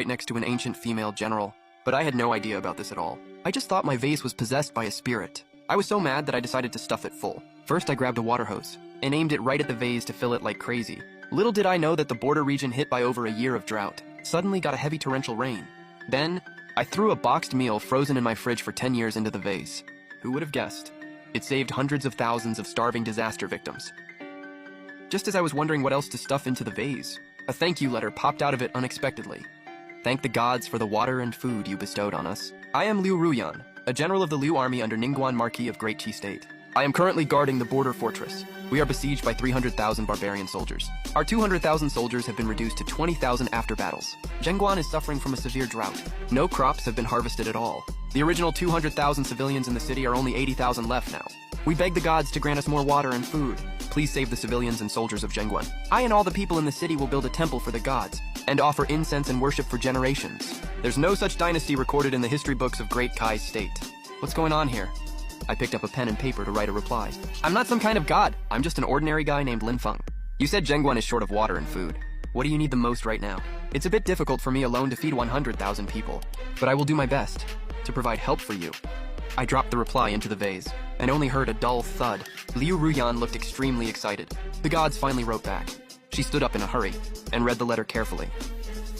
right next to an ancient female general, but I had no idea about this at all. I just thought my vase was possessed by a spirit. I was so mad that I decided to stuff it full. First, I grabbed a water hose and aimed it right at the vase to fill it like crazy. Little did I know that the border region hit by over a year of drought suddenly got a heavy torrential rain. Then, I threw a boxed meal frozen in my fridge for 10 years into the vase. Who would have guessed? It saved hundreds of thousands of starving disaster victims. Just as I was wondering what else to stuff into the vase, a thank you letter popped out of it unexpectedly. Thank the gods for the water and food you bestowed on us. I am Liu Ruyan, a general of the Liu army under Ningguan Marquis of Great Qi State. I am currently guarding the border fortress. We are besieged by 300,000 barbarian soldiers. Our 200,000 soldiers have been reduced to 20,000 after battles. Zhenguan is suffering from a severe drought. No crops have been harvested at all. The original 200,000 civilians in the city are only 80,000 left now. We beg the gods to grant us more water and food. Please save the civilians and soldiers of Zhenguan. I and all the people in the city will build a temple for the gods and offer incense and worship for generations. There's no such dynasty recorded in the history books of Great Kai's state. What's going on here? I picked up a pen and paper to write a reply. I'm not some kind of god. I'm just an ordinary guy named Lin Feng. You said Zhenguan is short of water and food. What do you need the most right now? It's a bit difficult for me alone to feed 100,000 people, but I will do my best to provide help for you. I dropped the reply into the vase and only heard a dull thud. Liu Ruyan looked extremely excited. The gods finally wrote back. She stood up in a hurry and read the letter carefully.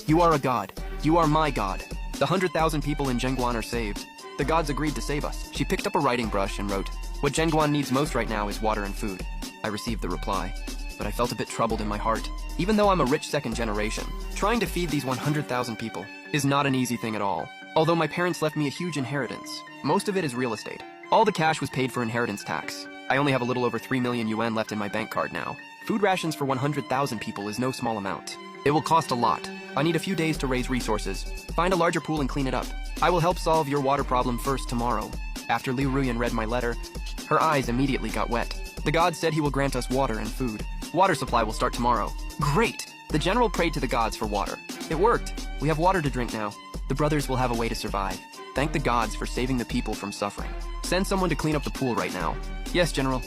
You are a god. You are my god. The 100,000 people in Zhenguan are saved. The gods agreed to save us. She picked up a writing brush and wrote, what Zhenguan needs most right now is water and food. I received the reply, but I felt a bit troubled in my heart. Even though I'm a rich second generation, trying to feed these 100,000 people is not an easy thing at all. Although my parents left me a huge inheritance, most of it is real estate. All the cash was paid for inheritance tax. I only have a little over 3 million yuan left in my bank card now. Food rations for 100,000 people is no small amount. It will cost a lot. I need a few days to raise resources, find a larger pool and clean it up. I will help solve your water problem first tomorrow. After Liu Ruyan read my letter, her eyes immediately got wet. The god said he will grant us water and food. Water supply will start tomorrow. Great! The general prayed to the gods for water. It worked. We have water to drink now. The brothers will have a way to survive. Thank the gods for saving the people from suffering. Send someone to clean up the pool right now. Yes, General.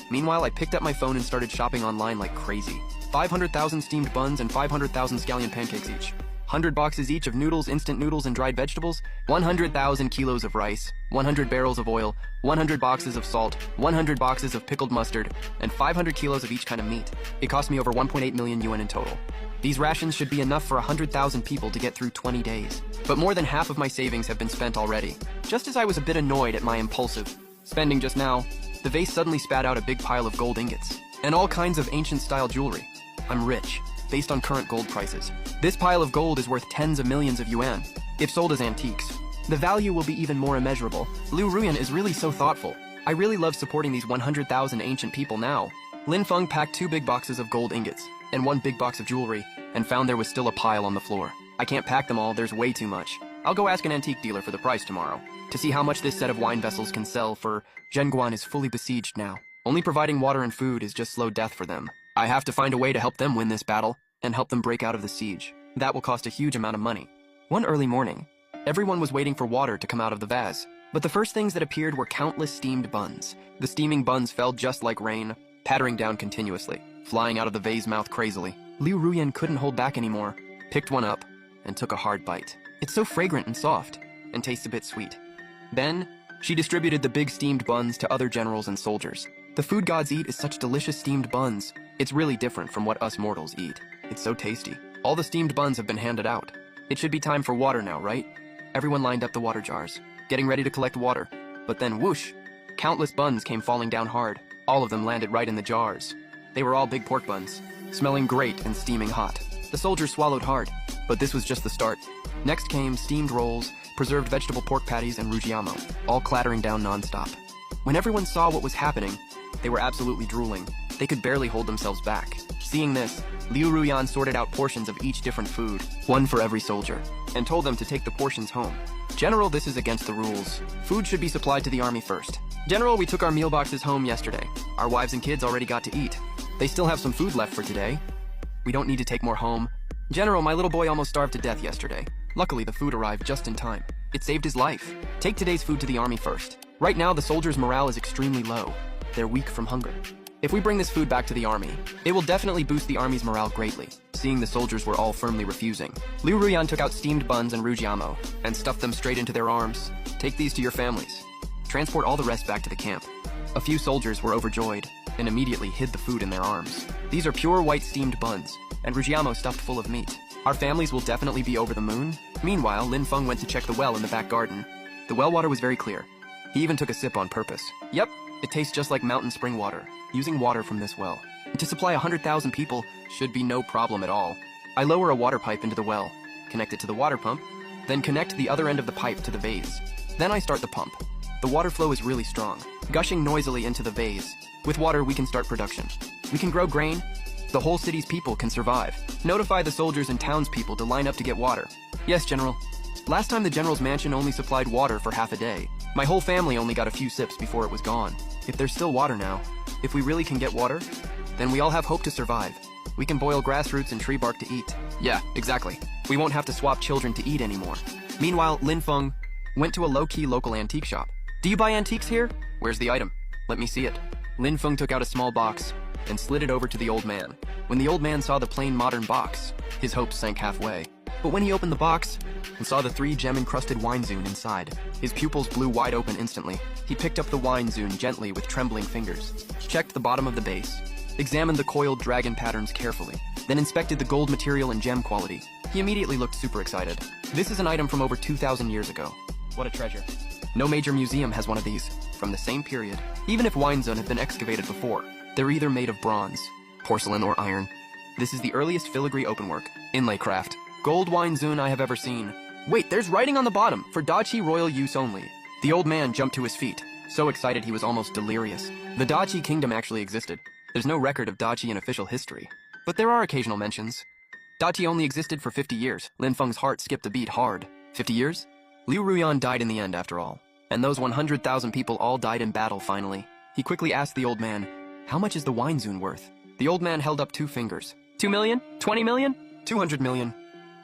Meanwhile, I picked up my phone and started shopping online like crazy. 500,000 steamed buns and 500,000 scallion pancakes each. 100 boxes each of noodles, instant noodles, and dried vegetables. 100,000 kilos of rice. 100 barrels of oil. 100 boxes of salt. 100 boxes of pickled mustard. And 500 kilos of each kind of meat. It cost me over 1.8 million yuan in total. These rations should be enough for 100,000 people to get through 20 days. But more than half of my savings have been spent already. Just as I was a bit annoyed at my impulsive spending just now, the vase suddenly spat out a big pile of gold ingots and all kinds of ancient-style jewelry. I'm rich, based on current gold prices. This pile of gold is worth tens of millions of yuan, if sold as antiques. The value will be even more immeasurable. Liu Ruyan is really so thoughtful. I really love supporting these 100,000 ancient people now. Lin Feng packed 2 big boxes of gold ingots and 1 big box of jewelry and found there was still a pile on the floor. I can't pack them all, there's way too much. I'll go ask an antique dealer for the price tomorrow to see how much this set of wine vessels can sell, for Zhenguan is fully besieged now. Only providing water and food is just slow death for them. I have to find a way to help them win this battle and help them break out of the siege. That will cost a huge amount of money. One early morning, everyone was waiting for water to come out of the vase, but the first things that appeared were countless steamed buns. The steaming buns fell just like rain, pattering down continuously, flying out of the vase mouth crazily. Liu Ruyan couldn't hold back anymore, picked one up, and took a hard bite. It's so fragrant and soft, and tastes a bit sweet. Then, she distributed the big steamed buns to other generals and soldiers. The food gods eat is such delicious steamed buns. It's really different from what us mortals eat. It's so tasty. All the steamed buns have been handed out. It should be time for water now, right? Everyone lined up the water jars, getting ready to collect water. But then whoosh! Countless buns came falling down hard. All of them landed right in the jars. They were all big pork buns, smelling great and steaming hot. The soldiers swallowed hard, but this was just the start. Next came steamed rolls, preserved vegetable pork patties, and rujiamo, all clattering down non-stop. When everyone saw what was happening, they were absolutely drooling. They could barely hold themselves back. Seeing this, Liu Ruyan sorted out portions of each different food, one for every soldier, and told them to take the portions home. General, this is against the rules. Food should be supplied to the army first. General, we took our meal boxes home yesterday. Our wives and kids already got to eat. They still have some food left for today. We don't need to take more home. General, my little boy almost starved to death yesterday. Luckily, the food arrived just in time. It saved his life. Take today's food to the army first. Right now, the soldiers' morale is extremely low. They're weak from hunger. If we bring this food back to the army, it will definitely boost the army's morale greatly. Seeing the soldiers were all firmly refusing, Liu Ruyan took out steamed buns and rujiamo and stuffed them straight into their arms. Take these to your families. Transport all the rest back to the camp. A few soldiers were overjoyed and immediately hid the food in their arms. These are pure white steamed buns and rujiamo stuffed full of meat. Our families will definitely be over the moon. Meanwhile, Lin Feng went to check the well in the back garden. The well water was very clear. He even took a sip on purpose. Yep, it tastes just like mountain spring water, using water from this well. To supply 100,000 people should be no problem at all. I lower a water pipe into the well, connect it to the water pump, then connect the other end of the pipe to the vase. Then I start the pump. The water flow is really strong, gushing noisily into the vase. With water, we can start production. We can grow grain. The whole city's people can survive. Notify the soldiers and townspeople to line up to get water. Yes, General. Last time the General's mansion only supplied water for half a day. My whole family only got a few sips before it was gone. If there's still water now, if we really can get water, then we all have hope to survive. We can boil grass roots and tree bark to eat. Yeah, exactly. We won't have to swap children to eat anymore. Meanwhile, Lin Feng went to a low-key local antique shop. Do you buy antiques here? Where's the item? Let me see it. Lin Feng took out a small box and slid it over to the old man. When the old man saw the plain modern box, his hopes sank halfway. But when he opened the box and saw the 3 gem-encrusted wine zune inside, his pupils blew wide open instantly. He picked up the wine zune gently with trembling fingers, checked the bottom of the base, examined the coiled dragon patterns carefully, then inspected the gold material and gem quality. He immediately looked super excited. This is an item from over 2,000 years ago. What a treasure. No major museum has one of these from the same period. Even if wine zone have been excavated before, they're either made of bronze, porcelain, or iron. This is the earliest filigree openwork, inlay craft, gold wine zune I have ever seen. Wait, there's writing on the bottom, for Dachi royal use only. The old man jumped to his feet, so excited he was almost delirious. The Dachi kingdom actually existed. There's no record of Dachi in official history, but there are occasional mentions. Dachi only existed for 50 years. Lin Feng's heart skipped a beat hard. 50 years? Liu Ruyan died in the end after all. And those 100,000 people all died in battle finally. He quickly asked the old man, how much is the wine zune worth? The old man held up 2 fingers. 2 million? 20 million? 200 million.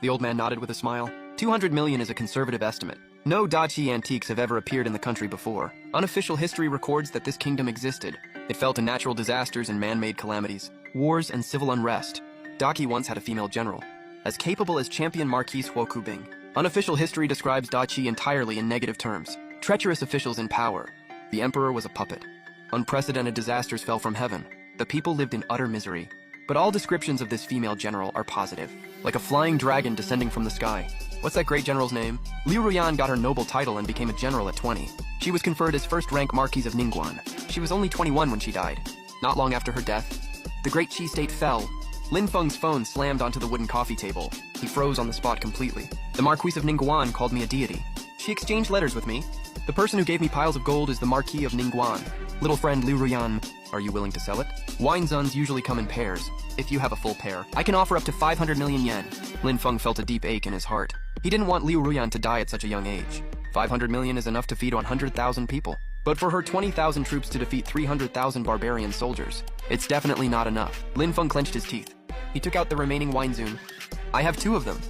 The old man nodded with a smile. 200 million is a conservative estimate. No Dachi antiques have ever appeared in the country before. Unofficial history records that this kingdom existed. It fell to natural disasters and man-made calamities, wars and civil unrest. Dachi once had a female general, as capable as champion Marquise Huo Kubing. Unofficial history describes Dachi entirely in negative terms. Treacherous officials in power. The emperor was a puppet. Unprecedented disasters fell from heaven. The people lived in utter misery. But all descriptions of this female general are positive, like a flying dragon descending from the sky. What's that great general's name? Liu Ruyan got her noble title and became a general at 20. She was conferred as first-rank Marquise of Ningguan. She was only 21 when she died. Not long after her death, the great Qi state fell. Lin Feng's phone slammed onto the wooden coffee table. He froze on the spot completely. The Marquise of Ningguan called me a deity. She exchanged letters with me. The person who gave me piles of gold is the Marquis of Ningguan. Little friend Liu Ruyan, are you willing to sell it? Wine zuns usually come in pairs. If you have a full pair, I can offer up to 500 million yen. Lin Feng felt a deep ache in his heart. He didn't want Liu Ruyan to die at such a young age. 500 million is enough to feed 100,000 people. But for her 20,000 troops to defeat 300,000 barbarian soldiers, it's definitely not enough. Lin Feng clenched his teeth. He took out the remaining wine zune. I have 2 of them.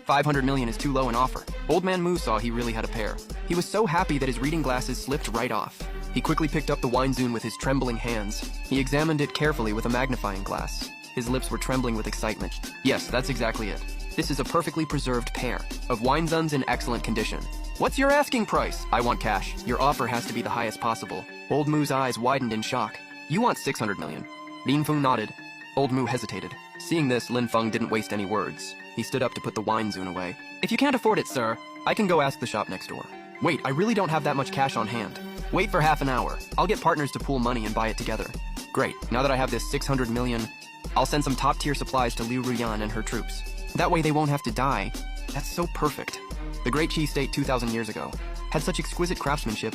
500 million is too low an offer. Old man Mu saw he really had a pair. He was so happy that his reading glasses slipped right off. He quickly picked up the wine zune with his trembling hands. He examined it carefully with a magnifying glass. His lips were trembling with excitement. Yes, that's exactly it. This is a perfectly preserved pair of wine zuns in excellent condition. What's your asking price? I want cash. Your offer has to be the highest possible. Old Mu's eyes widened in shock. You want 600 million. Lin Feng nodded. Old Mu hesitated. Seeing this, Lin Feng didn't waste any words. He stood up to put the wine zune away. If you can't afford it, sir, I can go ask the shop next door. Wait, I really don't have that much cash on hand. Wait for half an hour. I'll get partners to pool money and buy it together. Great, now that I have this 600 million, I'll send some top-tier supplies to Liu Ruyan and her troops. That way they won't have to die. That's so perfect. The great Qi state 2,000 years ago had such exquisite craftsmanship.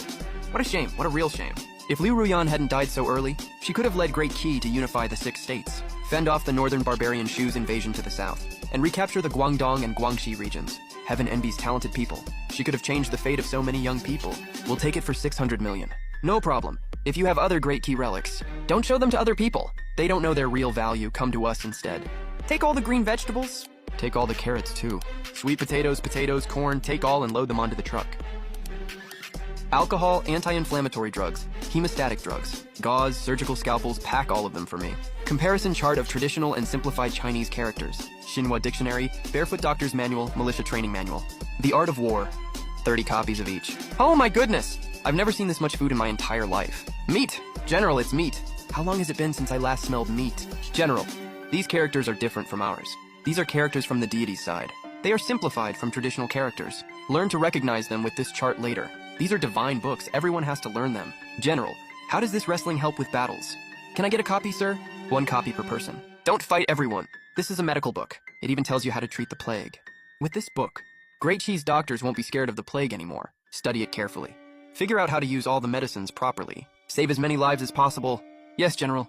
What a shame, what a real shame. If Liu Ruyan hadn't died so early, she could have led Great Qi to unify the 6 states, fend off the northern barbarian Shu's invasion to the south, and recapture the Guangdong and Guangxi regions. Heaven envies talented people. She could have changed the fate of so many young people. We'll take it for 600 million. No problem. If you have other Great Qi relics, don't show them to other people. They don't know their real value. Come to us instead. Take all the green vegetables. Take all the carrots too. Sweet potatoes, corn, take all and load them onto the truck. Alcohol, anti-inflammatory drugs, Hemostatic drugs. Gauze, surgical scalpels, pack all of them for me. Comparison chart of traditional and simplified Chinese characters. Xinhua Dictionary, Barefoot Doctor's Manual, Militia Training Manual. The Art of War. 30 copies of each. Oh my goodness! I've never seen this much food in my entire life. Meat! General, it's meat. How long has it been since I last smelled meat? General, these characters are different from ours. These are characters from the deity's side. They are simplified from traditional characters. Learn to recognize them with this chart later. These are divine books. Everyone has to learn them. General, how does this wrestling help with battles? Can I get a copy, sir? 1 copy per person. Don't fight everyone. This is a medical book. It even tells you how to treat the plague. With this book, Great Cheese doctors won't be scared of the plague anymore. Study it carefully. Figure out how to use all the medicines properly. Save as many lives as possible. Yes, General.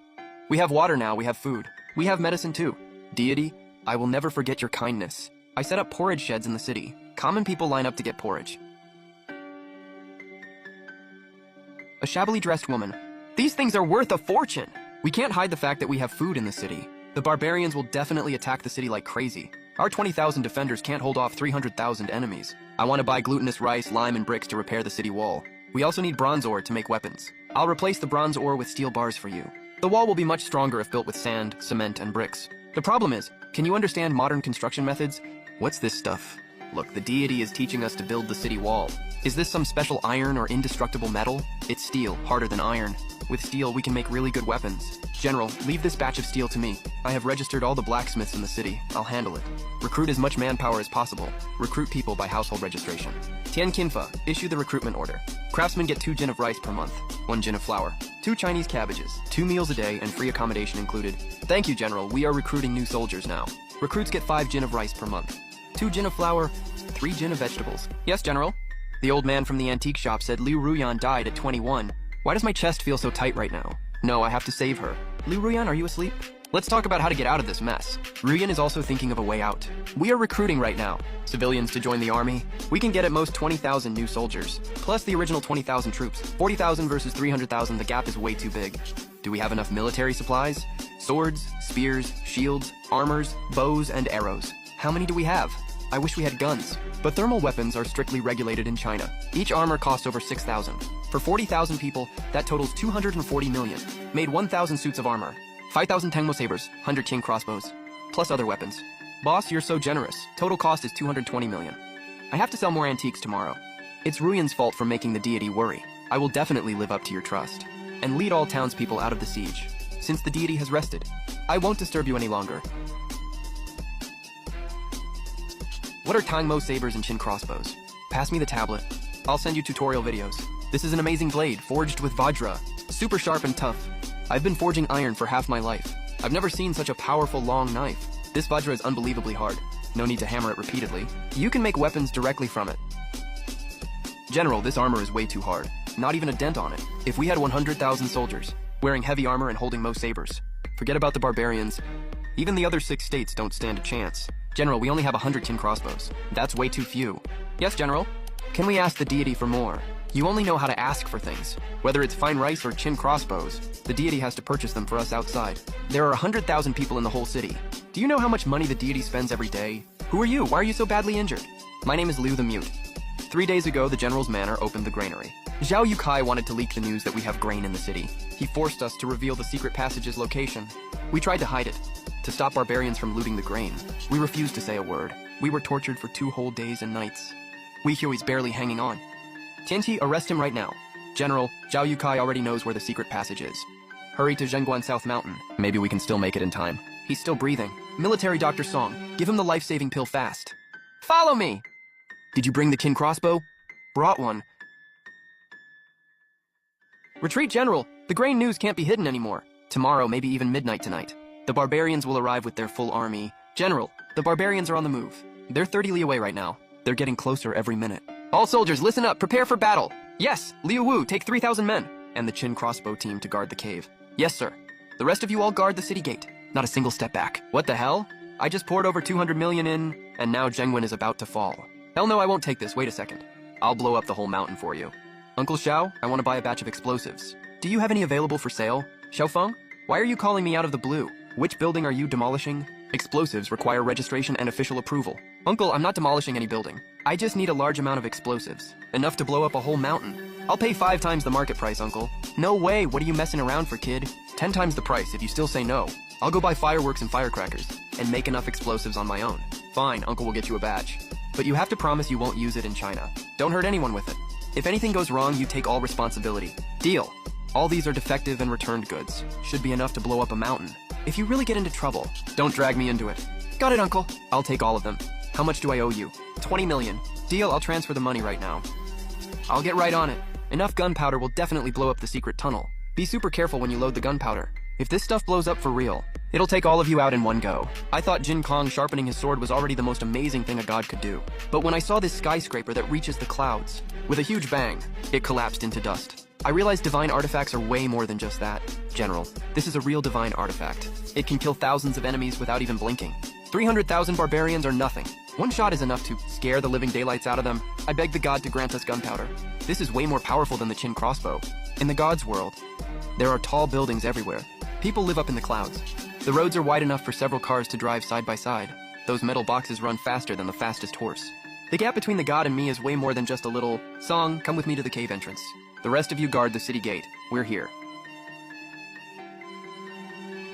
We have water now. We have food. We have medicine too. Deity, I will never forget your kindness. I set up porridge sheds in the city. Common people line up to get porridge. A shabbily dressed woman. These things are worth a fortune. We can't hide the fact that we have food in the city. The barbarians will definitely attack the city like crazy. Our 20,000 defenders can't hold off 300,000 enemies. I want to buy glutinous rice, lime, and bricks to repair the city wall. We also need bronze ore to make weapons. I'll replace the bronze ore with steel bars for you. The wall will be much stronger if built with sand, cement, and bricks. The problem is, can you understand modern construction methods? What's this stuff? Look, the deity is teaching us to build the city wall. Is this some special iron or indestructible metal? It's steel, harder than iron. With steel, we can make really good weapons. General, leave this batch of steel to me. I have registered all the blacksmiths in the city. I'll handle it. Recruit as much manpower as possible. Recruit people by household registration. Tian Kinfa, issue the recruitment order. Craftsmen get 2 jin of rice per month, 1 jin of flour, 2 Chinese cabbages, 2 meals a day, and free accommodation included. Thank you, General. We are recruiting new soldiers now. Recruits get 5 jin of rice per month, 2 jin of flour, 3 jin of vegetables. Yes, General. The old man from the antique shop said Liu Ruyan died at 21. Why does my chest feel so tight right now? No, I have to save her. Liu Ruyan, are you asleep? Let's talk about how to get out of this mess. Ruyan is also thinking of a way out. We are recruiting right now. Civilians to join the army. We can get at most 20,000 new soldiers, plus the original 20,000 troops. 40,000 versus 300,000, the gap is way too big. Do we have enough military supplies? Swords, spears, shields, armors, bows, and arrows. How many do we have? I wish we had guns. But thermal weapons are strictly regulated in China. Each armor costs over 6,000. For 40,000 people, that totals 240 million. Made 1,000 suits of armor. 5,000 Tengmo sabers, 100 Qing crossbows, plus other weapons. Boss, you're so generous. Total cost is 220 million. I have to sell more antiques tomorrow. It's Ruyan's fault for making the deity worry. I will definitely live up to your trust. And lead all townspeople out of the siege. Since the deity has rested, I won't disturb you any longer. What are Tangmo sabers and Qin crossbows? Pass me the tablet. I'll send you tutorial videos. This is an amazing blade, forged with Vajra. Super sharp and tough. I've been forging iron for half my life. I've never seen such a powerful long knife. This Vajra is unbelievably hard. No need to hammer it repeatedly. You can make weapons directly from it. General, this armor is way too hard. Not even a dent on it. If we had 100,000 soldiers, wearing heavy armor and holding Mo sabers, forget about the barbarians. Even the other 6 states don't stand a chance. General, we only have 100 Qin crossbows. That's way too few. Yes, General? Can we ask the deity for more? You only know how to ask for things. Whether it's fine rice or Qin crossbows, the deity has to purchase them for us outside. There are 100,000 people in the whole city. Do you know how much money the deity spends every day? Who are you? Why are you so badly injured? My name is Liu the Mute. 3 days ago, the General's manor opened the granary. Zhao Yukai wanted to leak the news that we have grain in the city. He forced us to reveal the secret passage's location. We tried to hide it, to stop barbarians from looting the grain. We refused to say a word. We were tortured for 2 whole days and nights. Wei Hui's barely hanging on. Tianqi, arrest him right now. General, Zhao Yukai already knows where the secret passage is. Hurry to Zhengguan South Mountain. Maybe we can still make it in time. He's still breathing. Military Dr. Song, give him the life-saving pill fast. Follow me! Did you bring the Qin crossbow? Brought one. Retreat, General. The grain news can't be hidden anymore. Tomorrow, maybe even midnight tonight. The barbarians will arrive with their full army. General, the barbarians are on the move. They're 30 li away right now. They're getting closer every minute. All soldiers, listen up. Prepare for battle. Yes, Liu Wu, take 3,000 men. And the Qin crossbow team to guard the cave. Yes, sir. The rest of you all guard the city gate. Not a single step back. What the hell? I just poured over 200 million in, and now Zhengwen is about to fall. Hell no, I won't take this. Wait a second. I'll blow up the whole mountain for you. Uncle Xiao, I want to buy a batch of explosives. Do you have any available for sale? Xiaofeng, why are you calling me out of the blue? Which building are you demolishing? Explosives require registration and official approval. Uncle, I'm not demolishing any building. I just need a large amount of explosives. Enough to blow up a whole mountain. I'll pay 5 times the market price, Uncle. No way, what are you messing around for, kid? 10 times the price if you still say no. I'll go buy fireworks and firecrackers, and make enough explosives on my own. Fine, Uncle will get you a batch. But you have to promise you won't use it in China. Don't hurt anyone with it. If anything goes wrong, you take all responsibility. Deal. All these are defective and returned goods. Should be enough to blow up a mountain. If you really get into trouble, don't drag me into it. Got it, Uncle. I'll take all of them. How much do I owe you? 20 million. Deal, I'll transfer the money right now. I'll get right on it. Enough gunpowder will definitely blow up the secret tunnel. Be super careful when you load the gunpowder. If this stuff blows up for real, it'll take all of you out in one go. I thought Jin Kong sharpening his sword was already the most amazing thing a god could do. But when I saw this skyscraper that reaches the clouds, with a huge bang, it collapsed into dust. I realized divine artifacts are way more than just that. General, this is a real divine artifact. It can kill thousands of enemies without even blinking. 300,000 barbarians are nothing. One shot is enough to scare the living daylights out of them. I beg the god to grant us gunpowder. This is way more powerful than the Qin crossbow. In the god's world, there are tall buildings everywhere. People live up in the clouds. The roads are wide enough for several cars to drive side by side. Those metal boxes run faster than the fastest horse. The gap between the god and me is way more than just a little song, come with me to the cave entrance. The rest of you guard the city gate. We're here.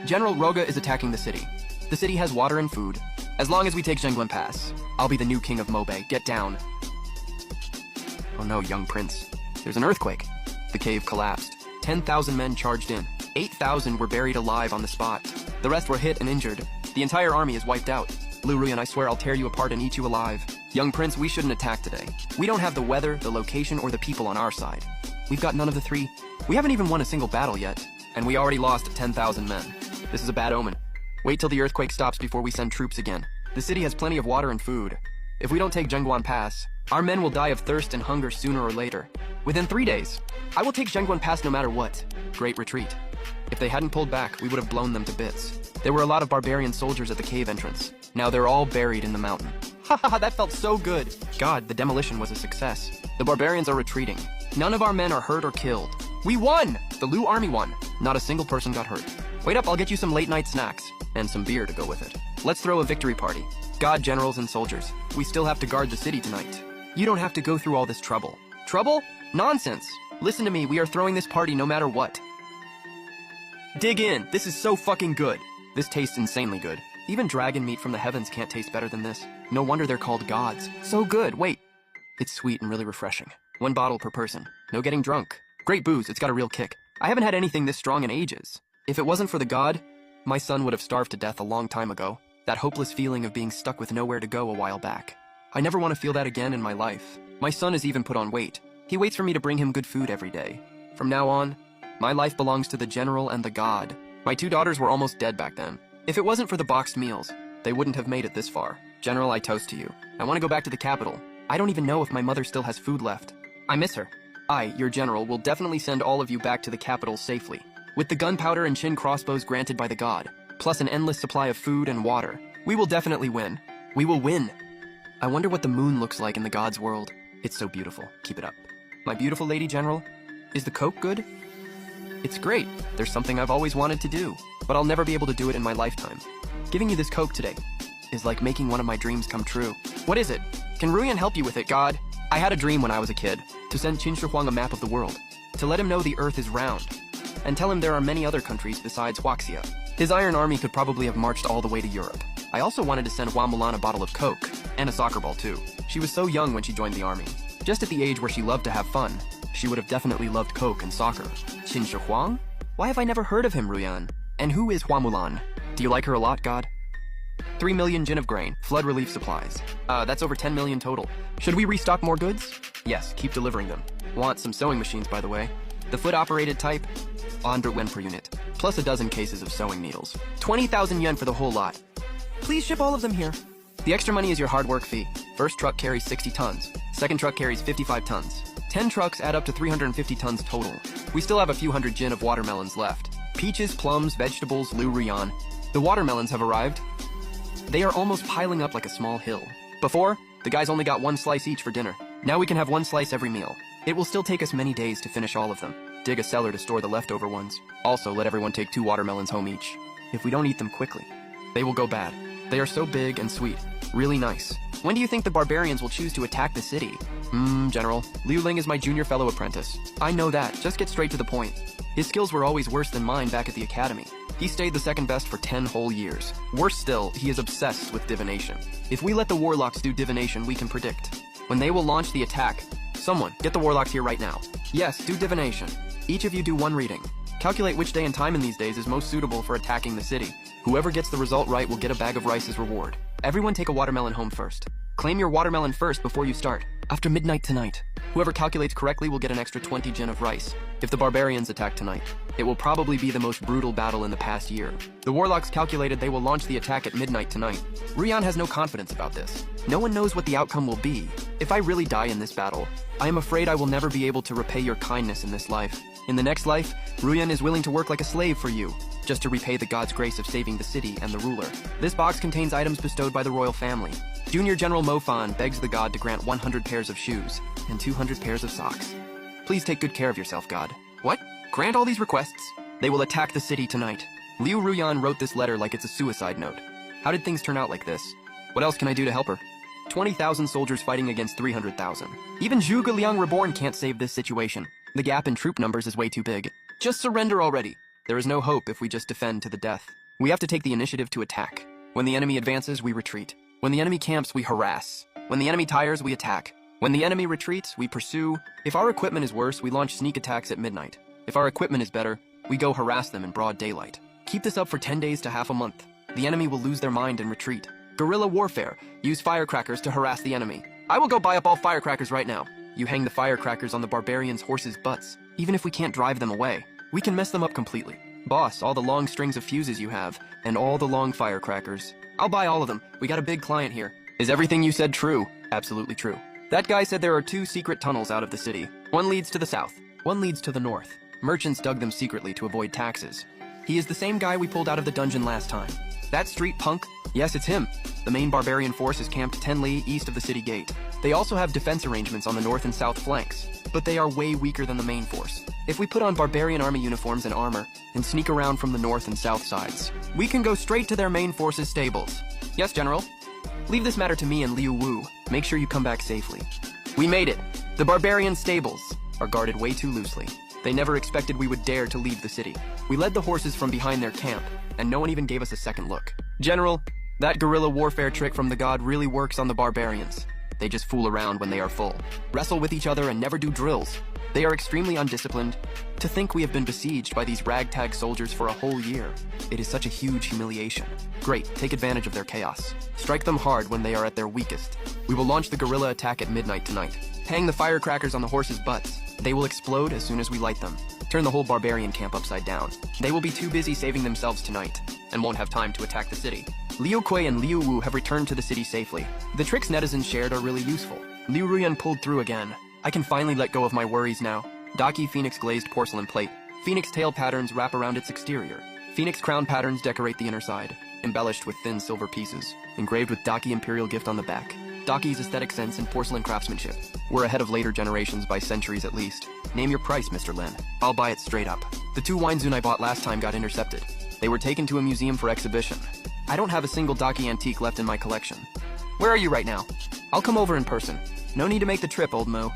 General Roga is attacking the city. The city has water and food. As long as we take Zhenguan Pass, I'll be the new king of Mobe. Get down. Oh no, young prince. There's an earthquake. The cave collapsed. 10,000 men charged in. 8,000 were buried alive on the spot. The rest were hit and injured. The entire army is wiped out. Lu Ruyan, I swear I'll tear you apart and eat you alive. Young prince, we shouldn't attack today. We don't have the weather, the location, or the people on our side. We've got none of the three. We haven't even won a single battle yet. And we already lost 10,000 men. This is a bad omen. Wait till the earthquake stops before we send troops again. The city has plenty of water and food. If we don't take Zhenguan Pass, our men will die of thirst and hunger sooner or later. Within 3 days, I will take Zhenguan Pass no matter what. Great retreat. If they hadn't pulled back, we would have blown them to bits. There were a lot of barbarian soldiers at the cave entrance. Now they're all buried in the mountain. Haha, that felt so good. God, the demolition was a success. The barbarians are retreating. None of our men are hurt or killed. We won! The Lu army won. Not a single person got hurt. Wait up, I'll get you some late night snacks. And some beer to go with it. Let's throw a victory party. God, generals, and soldiers. We still have to guard the city tonight. You don't have to go through all this trouble. Trouble? Nonsense. Listen to me, we are throwing this party no matter what. Dig in, this is so fucking good. This tastes insanely good. Even dragon meat from the heavens can't taste better than this. No wonder they're called gods. So good, wait. It's sweet and really refreshing. 1 bottle per person. No getting drunk. Great booze, it's got a real kick. I haven't had anything this strong in ages. If it wasn't for the god, my son would have starved to death a long time ago. That hopeless feeling of being stuck with nowhere to go a while back. I never want to feel that again in my life. My son has even put on weight. He waits for me to bring him good food every day. From now on, my life belongs to the general and the god. My 2 daughters were almost dead back then. If it wasn't for the boxed meals, they wouldn't have made it this far. General, I toast to you. I want to go back to the capital. I don't even know if my mother still has food left. I miss her. I, your general, will definitely send all of you back to the capital safely. With the gunpowder and Qin crossbows granted by the god, plus an endless supply of food and water, we will definitely win. We will win. I wonder what the moon looks like in the god's world. It's so beautiful. Keep it up. My beautiful lady general, is the Coke good? It's great. There's something I've always wanted to do, but I'll never be able to do it in my lifetime. Giving you this Coke today is like making one of my dreams come true. What is it? Can Ruyan help you with it, God? I had a dream when I was a kid, to send Qin Shi Huang a map of the world, to let him know the earth is round, and tell him there are many other countries besides Huaxia. His iron army could probably have marched all the way to Europe. I also wanted to send Hua Mulan a bottle of Coke, and a soccer ball too. She was so young when she joined the army. Just at the age where she loved to have fun, she would have definitely loved Coke and soccer. Qin Shi Huang? Why have I never heard of him, Ruyan? And who is Hua Mulan? Do you like her a lot, God? 3 million jin of grain, flood relief supplies. That's over 10 million total. Should we restock more goods? Yes, keep delivering them. Want some sewing machines, by the way. The foot-operated type, 100 yen per unit, plus a dozen cases of sewing needles. 20,000 yen for the whole lot. Please ship all of them here. The extra money is your hard work fee. First truck carries 60 tons. Second truck carries 55 tons. 10 trucks add up to 350 tons total. We still have a few hundred jin of watermelons left. Peaches, plums, vegetables, Lu Ruyan. The watermelons have arrived. They are almost piling up like a small hill. Before, the guys only got 1 slice each for dinner. Now we can have 1 slice every meal. It will still take us many days to finish all of them. Dig a cellar to store the leftover ones. Also, let everyone take 2 watermelons home each. If we don't eat them quickly, they will go bad. They are so big and sweet. Really nice. When do you think the barbarians will choose to attack the city? General. Liu Ling is my junior fellow apprentice. I know that. Just get straight to the point. His skills were always worse than mine back at the academy. He stayed the second best for 10 whole years. Worse still, he is obsessed with divination. If we let the warlocks do divination, we can predict when they will launch the attack. Someone, get the warlocks here right now. Yes, do divination. Each of you do one reading. Calculate which day and time in these days is most suitable for attacking the city. Whoever gets the result right will get a bag of rice as reward. Everyone take a watermelon home first. Claim your watermelon first before you start. After midnight tonight. Whoever calculates correctly will get an extra 20 jin of rice. If the barbarians attack tonight, it will probably be the most brutal battle in the past year. The warlocks calculated they will launch the attack at midnight tonight. Ruyan has no confidence about this. No one knows what the outcome will be. If I really die in this battle, I am afraid I will never be able to repay your kindness in this life. In the next life, Ruyan is willing to work like a slave for you, just to repay the god's grace of saving the city and the ruler. This box contains items bestowed by the royal family. Junior General Mofan begs the god to grant 100 pairs of shoes and 200 pairs of socks. Please take good care of yourself, god. What? Grant all these requests? They will attack the city tonight. Liu Ruyan wrote this letter like it's a suicide note. How did things turn out like this? What else can I do to help her? 20,000 soldiers fighting against 300,000. Even Zhuge Liang Reborn can't save this situation. The gap in troop numbers is way too big. Just surrender already. There is no hope if we just defend to the death. We have to take the initiative to attack. When the enemy advances, we retreat. When the enemy camps, we harass. When the enemy tires, we attack. When the enemy retreats, we pursue. If our equipment is worse, we launch sneak attacks at midnight. If our equipment is better, we go harass them in broad daylight. Keep this up for 10 days to half a month. The enemy will lose their mind and retreat. Guerrilla warfare. Use firecrackers to harass the enemy. I will go buy up all firecrackers right now. You hang the firecrackers on the barbarians' horses' butts. Even if we can't drive them away, we can mess them up completely. Boss, all the long strings of fuses you have, and all the long firecrackers. I'll buy all of them. We got a big client here. Is everything you said true? Absolutely true. That guy said there are 2 secret tunnels out of the city. One leads to the south, one leads to the north. Merchants dug them secretly to avoid taxes. He is the same guy we pulled out of the dungeon last time. That street punk? Yes, it's him. The main barbarian force is camped 10 li east of the city gate. They also have defense arrangements on the north and south flanks, but they are way weaker than the main force. If we put on barbarian army uniforms and armor, and sneak around from the north and south sides, we can go straight to their main force's stables. Yes, General? Leave this matter to me and Liu Wu. Make sure you come back safely. We made it. The barbarian stables are guarded way too loosely. They never expected we would dare to leave the city. We led the horses from behind their camp, and no one even gave us a second look. General, that guerrilla warfare trick from the god really works on the barbarians. They just fool around when they are full, wrestle with each other and never do drills. They are extremely undisciplined. To think we have been besieged by these ragtag soldiers for a whole year. It is such a huge humiliation. Great, take advantage of their chaos. Strike them hard when they are at their weakest. We will launch the guerrilla attack at midnight tonight. Hang the firecrackers on the horses' butts. They will explode as soon as we light them. Turn the whole barbarian camp upside down. They will be too busy saving themselves tonight, and won't have time to attack the city. Liu Kui and Liu Wu have returned to the city safely. The tricks netizens shared are really useful. Liu Ruyan pulled through again. I can finally let go of my worries now. Daki Phoenix glazed porcelain plate. Phoenix tail patterns wrap around its exterior. Phoenix crown patterns decorate the inner side, embellished with thin silver pieces, engraved with Daki Imperial gift on the back. Daki's aesthetic sense and porcelain craftsmanship. We're ahead of later generations by centuries at least. Name your price, Mr. Lin. I'll buy it straight up. The 2 Weinzun I bought last time got intercepted. They were taken to a museum for exhibition. I don't have a single Daki antique left in my collection. Where are you right now? I'll come over in person. No need to make the trip, old Mo.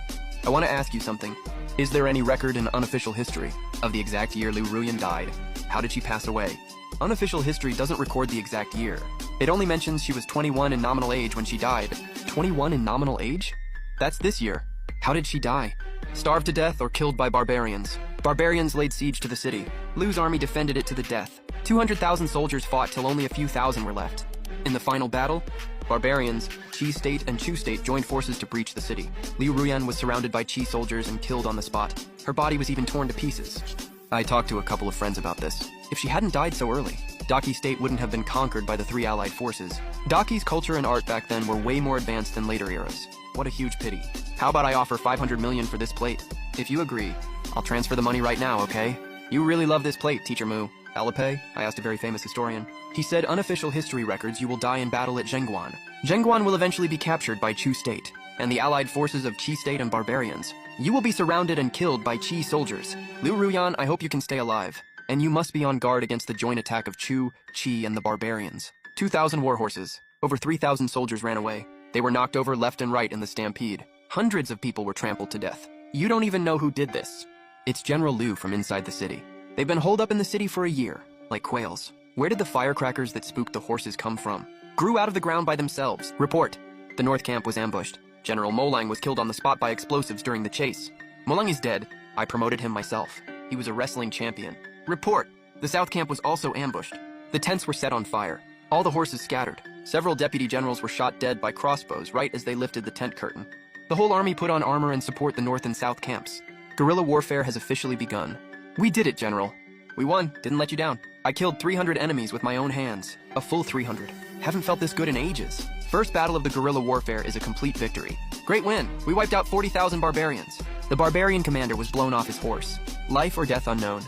I want to ask you something. Is there any record in unofficial history of the exact year Liu Ruyan died? How did she pass away? Unofficial history doesn't record the exact year. It only mentions she was 21 in nominal age when she died. 21 in nominal age? That's this year. How did she die? Starved to death or killed by barbarians? Barbarians laid siege to the city. Liu's army defended it to the death. 200,000 soldiers fought till only a few thousand were left. In the final battle, barbarians, Qi State and Chu State joined forces to breach the city. Liu Ruyan was surrounded by Qi soldiers and killed on the spot. Her body was even torn to pieces. I talked to a couple of friends about this. If she hadn't died so early, Daki State wouldn't have been conquered by the 3 allied forces. Daki's culture and art back then were way more advanced than later eras. What a huge pity. How about I offer 500 million for this plate? If you agree, I'll transfer the money right now, okay? You really love this plate, Teacher Mu. Alipay? I asked a very famous historian. He said unofficial history records you will die in battle at Zhengguan. Zhengguan will eventually be captured by Chu State and the allied forces of Qi State and barbarians. You will be surrounded and killed by Qi soldiers. Liu Ruyan, I hope you can stay alive. And you must be on guard against the joint attack of Chu, Qi, and the barbarians. 2,000 war horses. Over 3,000 soldiers ran away. They were knocked over left and right in the stampede. Hundreds of people were trampled to death. You don't even know who did this. It's General Liu from inside the city. They've been holed up in the city for a year, like quails. Where did the firecrackers that spooked the horses come from? Grew out of the ground by themselves. Report. The North Camp was ambushed. General Molang was killed on the spot by explosives during the chase. Molang is dead. I promoted him myself. He was a wrestling champion. Report. The South Camp was also ambushed. The tents were set on fire. All the horses scattered. Several deputy generals were shot dead by crossbows right as they lifted the tent curtain. The whole army put on armor and support the North and South camps. Guerrilla warfare has officially begun. We did it, General. We won. Didn't let you down. I killed 300 enemies with my own hands. A full 300. Haven't felt this good in ages. First battle of the guerrilla warfare is a complete victory. Great win. We wiped out 40,000 barbarians. The barbarian commander was blown off his horse. Life or death unknown.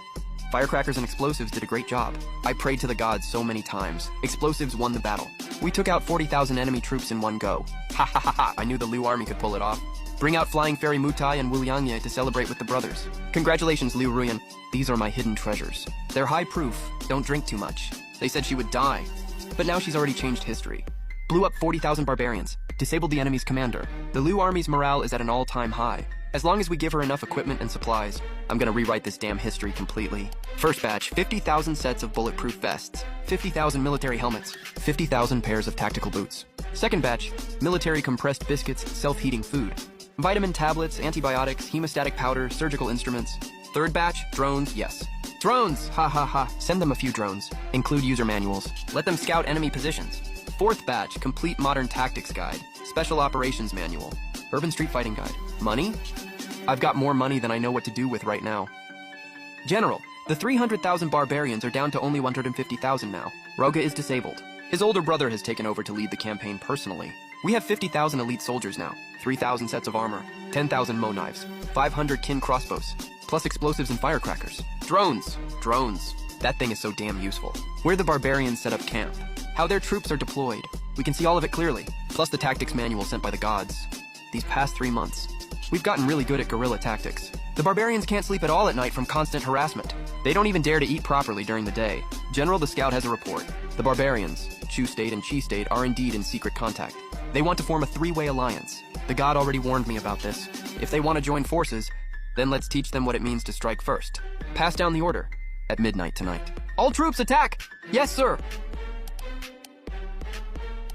Firecrackers and explosives did a great job. I prayed to the gods so many times. Explosives won the battle. We took out 40,000 enemy troops in one go. Ha ha ha ha, I knew the Liu army could pull it off. Bring out Flying Fairy Mutai and Wu Liangye to celebrate with the brothers. Congratulations, Liu Ruyan. These are my hidden treasures. They're high proof. Don't drink too much. They said she would die. But now she's already changed history. Blew up 40,000 barbarians. Disabled the enemy's commander. The Liu army's morale is at an all-time high. As long as we give her enough equipment and supplies, I'm gonna rewrite this damn history completely. First batch, 50,000 sets of bulletproof vests, 50,000 military helmets, 50,000 pairs of tactical boots. Second batch, military compressed biscuits, self-heating food, vitamin tablets, antibiotics, hemostatic powder, surgical instruments. Third batch, drones, yes. Drones! Ha ha ha. Send them a few drones. Include user manuals. Let them scout enemy positions. Fourth batch, complete modern tactics guide, special operations manual, urban street fighting guide. Money? I've got more money than I know what to do with right now. General, the 300,000 barbarians are down to only 150,000 now. Roga is disabled. His older brother has taken over to lead the campaign personally. We have 50,000 elite soldiers now, 3,000 sets of armor, 10,000 Mo knives, 500 kin crossbows, plus explosives and firecrackers. Drones! Drones. That thing is so damn useful. Where the barbarians set up camp, how their troops are deployed. We can see all of it clearly, plus the tactics manual sent by the gods. These past 3 months, we've gotten really good at guerrilla tactics. The barbarians can't sleep at all at night from constant harassment. They don't even dare to eat properly during the day. General, the scout has a report. The barbarians, Chu State and Chi State, are indeed in secret contact. They want to form a 3-way alliance. The god already warned me about this. If they want to join forces, then let's teach them what it means to strike first. Pass down the order. At midnight tonight. All troops attack! Yes, sir!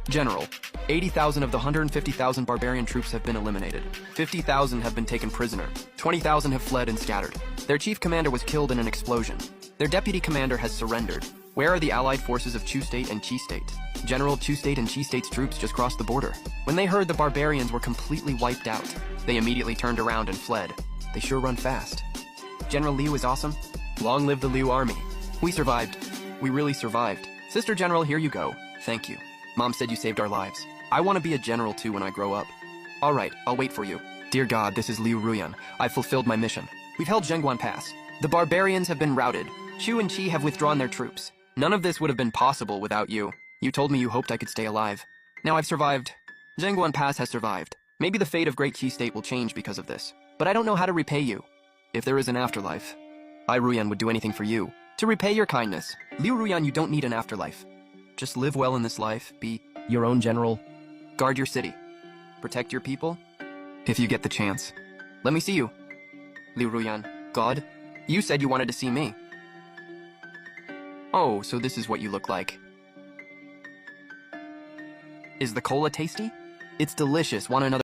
General, 80,000 of the 150,000 barbarian troops have been eliminated. 50,000 have been taken prisoner. 20,000 have fled and scattered. Their chief commander was killed in an explosion. Their deputy commander has surrendered. Where are the allied forces of Chu State and Chi State? General, Chu State and Chi State's troops just crossed the border. When they heard the barbarians were completely wiped out, they immediately turned around and fled. They sure run fast. General Liu is awesome. Long live the Liu army. We survived. We really survived. Sister General, here you go. Thank you. Mom said you saved our lives. I want to be a general too when I grow up. All right, I'll wait for you. Dear God, this is Liu Ruyan. I've fulfilled my mission. We've held Zhengguan Pass. The barbarians have been routed. Chu and Chi have withdrawn their troops. None of this would have been possible without you. You told me you hoped I could stay alive. Now I've survived. Zhengguan Pass has survived. Maybe the fate of Great Chi State will change because of this. But I don't know how to repay you. If there is an afterlife, I, Ruyan, would do anything for you. To repay your kindness. Liu Ruyan, you don't need an afterlife. Just live well in this life, be your own general, guard your city, protect your people, if you get the chance. Let me see you. Liu Ruyan, God, you said you wanted to see me. Oh, so this is what you look like. Is the cola tasty? It's delicious. Want another?